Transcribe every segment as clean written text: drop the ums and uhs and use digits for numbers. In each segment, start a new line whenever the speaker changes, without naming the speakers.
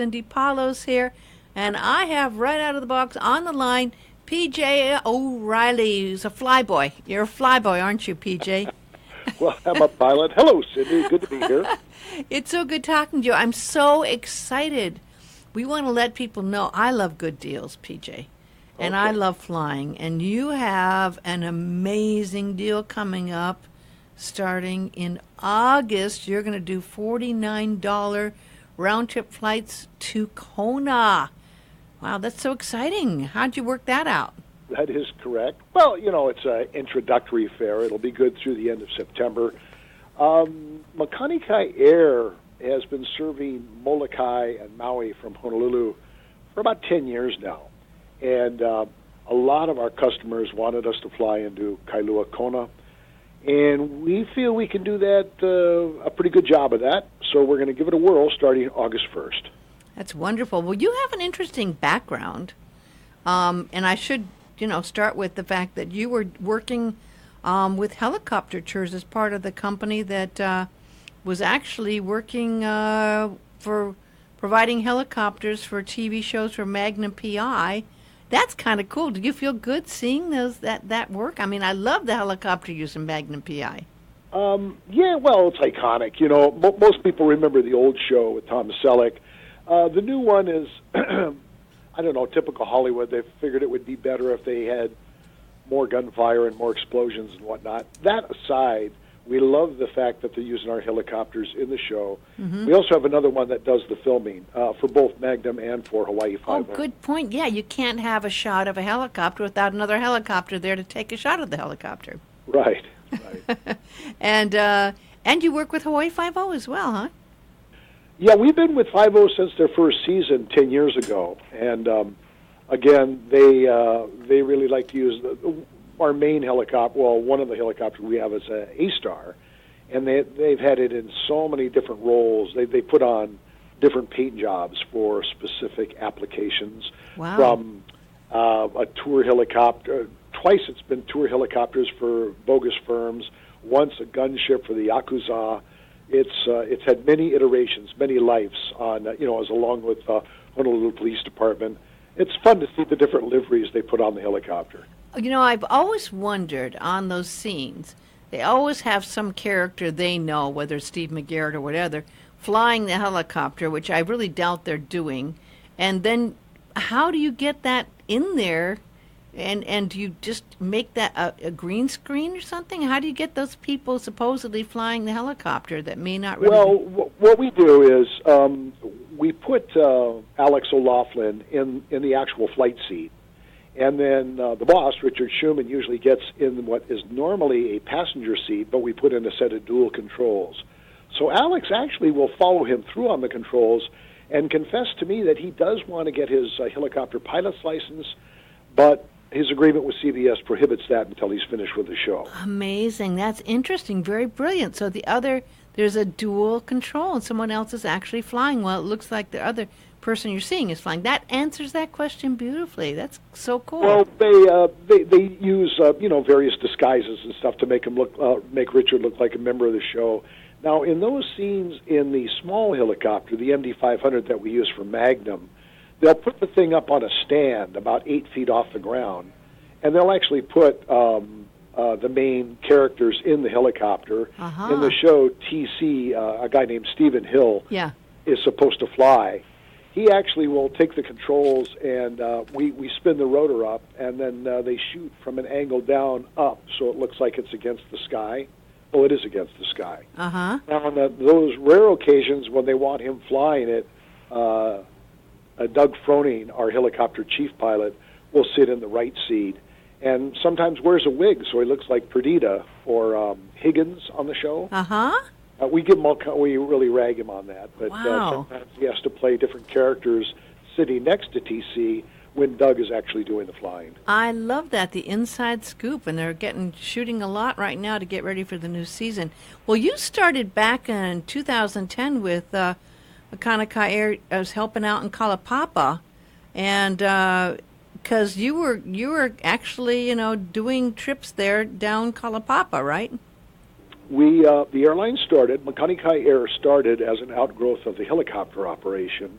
Cindy Paulos here, and I have right out of the box on the line PJ O'Reilly, who's a flyboy. You're a flyboy, aren't you, PJ?
Well, I'm a pilot. Hello, Cindy. Good to be here.
It's so good talking to you. I'm so excited. We want to let people know I love good deals, PJ, and I love flying. And you have an amazing deal coming up starting in August. You're going to do $49 round-trip flights to Kona. Wow, that's so exciting. How'd you work that out?
That is correct. Well, it's an introductory fare. It'll be good through the end of September. Makani Kai Air has been serving Molokai and Maui from Honolulu for about 10 years now. And a lot of our customers wanted us to fly into Kailua Kona. And we feel we can do that, a pretty good job of that. So we're going to give it a whirl starting August 1st.
That's wonderful. Well, you have an interesting background. And I should, start with the fact that you were working with helicopter tours as part of the company that was actually working for providing helicopters for TV shows for Magnum PI. That's kind of cool. Did you feel good seeing that work? I mean, I love the helicopter use in Magnum PI.
Yeah, well, it's iconic. Most people remember the old show with Tom Selleck. The new one is, I don't know, typical Hollywood. They figured it would be better if they had more gunfire and more explosions and whatnot. That aside, we love the fact that they're using our helicopters in the show. Mm-hmm. We also have another one that does the filming for both Magnum and for Hawaii 5.
Oh, good point. Yeah, you can't have a shot of a helicopter without another helicopter there to take a shot of the helicopter.
Right.
And you work with Hawaii 5 as well, huh?
Yeah, we've been with 5 since their first season 10 years ago. And again, they really like to use our main helicopter. Well, one of the helicopters we have is a A-Star, and they've had it in so many different roles. They put on different paint jobs for specific applications.
Wow.
From a tour helicopter. Twice it's been tour helicopters for bogus firms. Once a gunship for the Yakuza. It's had many iterations, many lives on as along with Honolulu Police Department. It's fun to see the different liveries they put on the helicopter.
I've always wondered on those scenes, they always have some character they know, whether it's Steve McGarrett or whatever, flying the helicopter, which I really doubt they're doing. And then how do you get that in there? And do you just make that a green screen or something? How do you get those people supposedly flying the helicopter that may not really...
Well, what we do is we put Alex O'Loughlin in the actual flight seat. And then the boss, Richard Schumann, usually gets in what is normally a passenger seat, but we put in a set of dual controls. So Alex actually will follow him through on the controls and confess to me that he does want to get his helicopter pilot's license, but his agreement with CBS prohibits that until he's finished with the show.
Amazing. That's interesting. Very brilliant. So there's a dual control, and someone else is actually flying while it looks like the other person you're seeing is flying. That answers that question beautifully. That's so cool.
Well, they use various disguises and stuff to make him make Richard look like a member of the show. Now, in those scenes in the small helicopter, the MD-500 that we use for Magnum, they'll put the thing up on a stand about 8 feet off the ground, and they'll actually put the main characters in the helicopter.
Uh-huh.
In the show, TC, a guy named Stephen Hill, is supposed to fly. He actually will take the controls, and we spin the rotor up, and then they shoot from an angle down up, so it looks like it's against the sky. Well, it is against the sky.
Uh-huh.
Now, on those rare occasions when they want him flying it, Doug Froning, our helicopter chief pilot, will sit in the right seat and sometimes wears a wig, so he looks like Perdita or Higgins on the show.
Uh-huh.
We really rag him on that, but sometimes he has to play different characters sitting next to TC when Doug is actually doing the flying.
I love that, the inside scoop, and they're shooting a lot right now to get ready for the new season. Well, you started back in 2010 with Makana Kai Air. I was helping out in Kalapapa, and because you were actually doing trips there down Kalapapa, right?
The airline started, Makani Kai Air started as an outgrowth of the helicopter operation.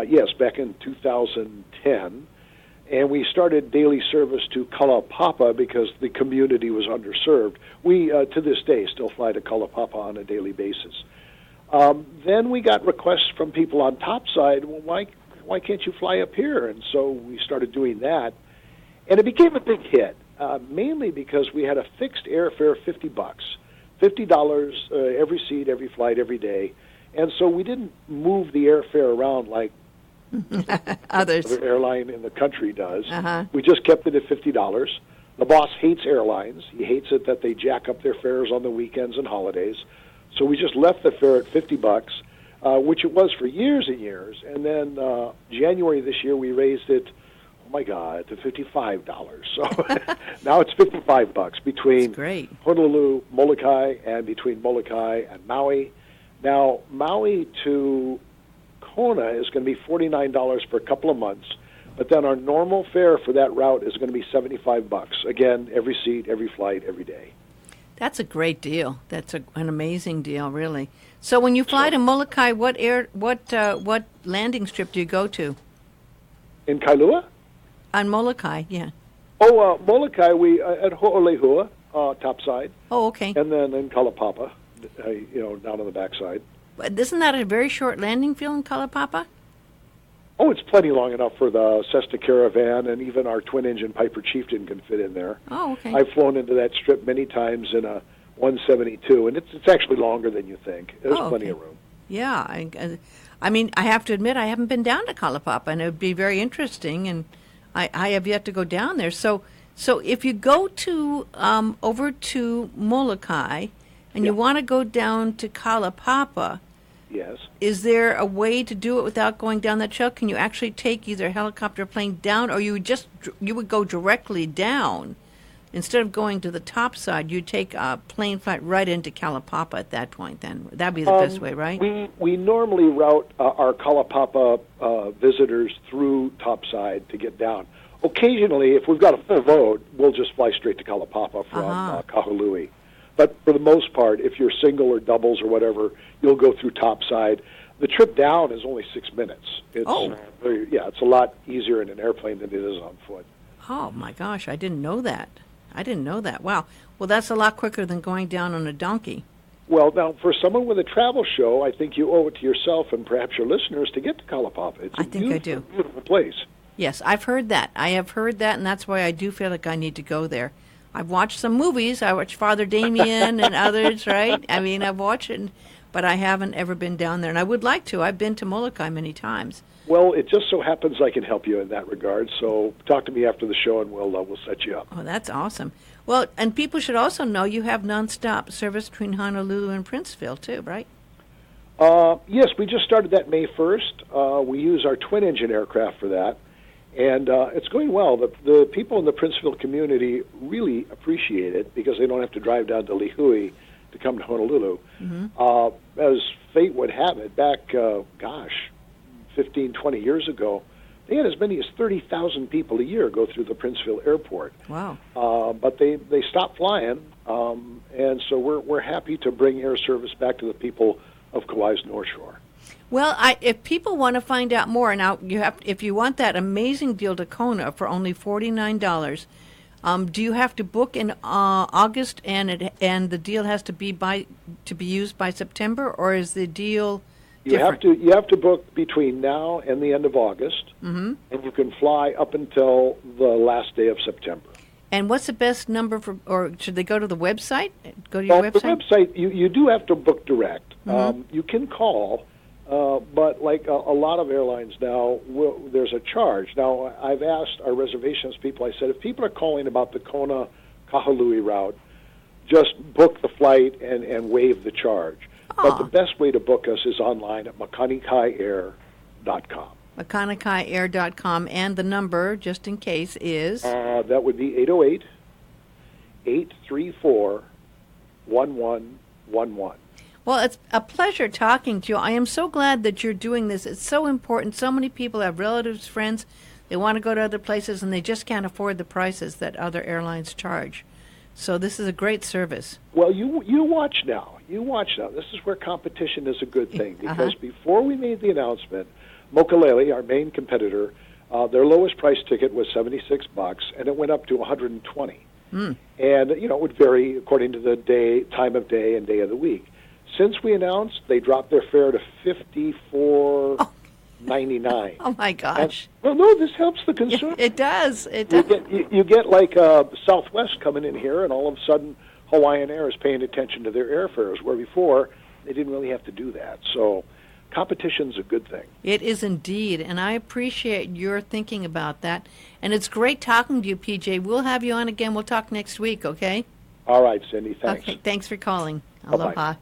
Yes, back in 2010. And we started daily service to Kalaupapa because the community was underserved. We, to this day, still fly to Kalaupapa on a daily basis. Then we got requests from people on topside, well, why can't you fly up here? And so we started doing that. And it became a big hit, mainly because we had a fixed airfare, $50. $50 every seat, every flight, every day. And so we didn't move the airfare around like
others.
Other airline in the country does.
Uh-huh.
We just kept it at $50. The boss hates airlines. He hates it that they jack up their fares on the weekends and holidays. So we just left the fare at $50, which it was for years and years. And then January this year we raised it, oh my God, to $55. So now it's $55 between Honolulu, Molokai, and between Molokai and Maui. Now, Maui to Kona is going to be $49 for a couple of months, but then our normal fare for that route is going to be $75. Again, every seat, every flight, every day.
That's a great deal. That's an amazing deal, really. So when you fly to Molokai, what landing strip do you go to?
In Kailua?
On Molokai, yeah.
Oh, Molokai, we at Ho'olehua, topside.
Oh, okay.
And then in Kalaupapa, down on the backside.
But isn't that a very short landing field in Kalaupapa?
Oh, it's plenty long enough for the Cessna Caravan, and even our twin-engine Piper Chieftain can fit in there.
Oh, okay.
I've flown into that strip many times in a 172, and it's actually longer than you think. There's plenty of room.
Yeah, I mean, I have to admit I haven't been down to Kalaupapa, and it would be very interesting, and I have yet to go down there. So if you go to over to Molokai, and you want to go down to Kalaupapa,
yes,
is there a way to do it without going down that trail? Can you actually take either a helicopter or plane down, or you would go directly down? Instead of going to the top side, you take a plane flight right into Kalaupapa at that point. Then that'd be the best way, right?
We normally route our Kalaupapa visitors through topside to get down. Occasionally, if we've got a full load, we'll just fly straight to Kalaupapa from Kahului. But for the most part, if you're single or doubles or whatever, you'll go through topside. The trip down is only 6 minutes. It's it's a lot easier in an airplane than it is on foot.
Oh my gosh, I didn't know that. Wow. Well, that's a lot quicker than going down on a donkey.
Well, now, for someone with a travel show, I think you owe it to yourself and perhaps your listeners to get to Kalaupapa. It's a beautiful place.
Yes, I've heard that. I have heard that, and that's why I do feel like I need to go there. I've watched some movies. I watched Father Damien and others, right? I mean, I've watched it, but I haven't ever been down there, and I would like to. I've been to Molokai many times.
Well, it just so happens I can help you in that regard, so talk to me after the show, and we'll set you up.
Oh, that's awesome. Well, and people should also know you have nonstop service between Honolulu and Princeville, too, right?
Yes, we just started that May 1st. We use our twin-engine aircraft for that. And it's going well. The people in the Princeville community really appreciate it because they don't have to drive down to Lihue to come to Honolulu. Mm-hmm. As fate would have it, back, 15, 20 years ago, they had as many as 30,000 people a year go through the Princeville airport.
Wow.
But they stopped flying, and so we're happy to bring air service back to the people of Kauai's North Shore.
Well, if people want to find out more, now if you want that amazing deal to Kona for only $49, do you have to book in August and the deal has to be used by September, or is the deal different?
You have to book between now and the end of August, and you can fly up until the last day of September.
And what's the best number or should they go to the website? Go to your website?
The website, you do have to book direct. You can call. But like a lot of airlines now, there's a charge. Now, I've asked our reservations people, I said, if people are calling about the Kona-Kahului route, just book the flight and waive the charge. But the best way to book us is online at MakaniKaiAir.com.
MakanaKaiAir.com, and the number, just in case, is?
That would be 808-834-1111.
Well, it's a pleasure talking to you. I am so glad that you're doing this. It's so important. So many people have relatives, friends. They want to go to other places, and they just can't afford the prices that other airlines charge. So this is a great service.
Well, you watch now. You watch now. This is where competition is a good thing. Because before we made the announcement, Mokulele, our main competitor, their lowest price ticket was $76, and it went up to $120. And it would vary according to the time of day, and day of the week. Since we announced, they dropped their fare to $54.99.
Oh my gosh!
Well, no, this helps the consumer.
It does. It does.
You get like Southwest coming in here, and all of a sudden Hawaiian Air is paying attention to their airfares, where before they didn't really have to do that. So competition's a good thing.
It is indeed, and I appreciate your thinking about that. And it's great talking to you, PJ. We'll have you on again. We'll talk next week, okay?
All right, Cindy. Thanks.
Okay, thanks for calling.
Bye-bye.
Aloha.